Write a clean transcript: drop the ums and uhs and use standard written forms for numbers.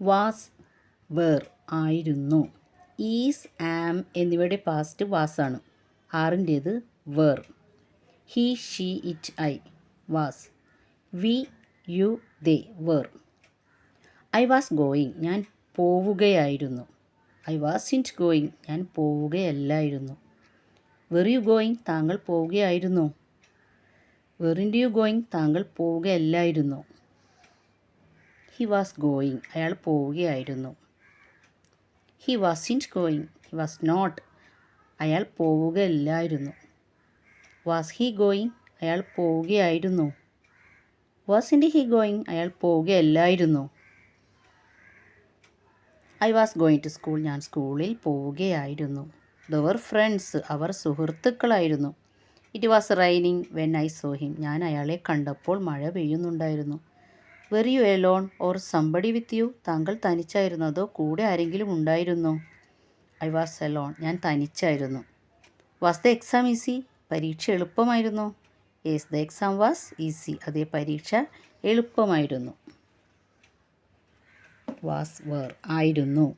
Was were ആയിരുന്നു. Is am എന്നിവയുടെ past വാസാണ്. ആറിൻ്റേത് were. He she it I was. We you they were. I was going ഞാൻ പോവുകയായിരുന്നു. ഐ വാസ് ഇൻറ്റ് ഗോയിങ് ഞാൻ പോവുകയല്ലായിരുന്നു. വെർ യു ഗോയിങ് താങ്കൾ പോവുകയായിരുന്നോ? വെറിൻ്റ് യു ഗോയിങ് താങ്കൾ പോവുകയല്ലായിരുന്നോ? ഹി വാസ് ഗോയിങ് അയാൾ പോവുകയായിരുന്നു. He wasn't going he was not അയാൾ പോവുകയല്ലായിരുന്നു. Was he going അയാൾ പോവുകയായിരുന്നു. വാസ് ഇൻറ്റ് ഹി ഗോയിങ് അയാൾ പോവുകയല്ലായിരുന്നു. I was going to school ഞാൻ സ്കൂളിൽ പോവുകയായിരുന്നു. ദവർ ഫ്രണ്ട്സ് അവർ സുഹൃത്തുക്കളായിരുന്നു. It was raining when I saw him ഞാൻ അയാളെ കണ്ടപ്പോൾ മഴ പെയ്യുന്നുണ്ടായിരുന്നു. Were you alone or somebody with you താങ്കൾ തനിച്ചായിരുന്നു അതോ കൂടെ ആരെങ്കിലും ഉണ്ടായിരുന്നോ? ഐ വാസ് എലോൺ ഞാൻ തനിച്ചായിരുന്നു. വാസ് ദ എക്സാം ഈസി പരീക്ഷ എളുപ്പമായിരുന്നോ? Yes the exam was easy അതേ പരീക്ഷ എളുപ്പമായിരുന്നു. വാസ് വേർ ആയിരുന്നു.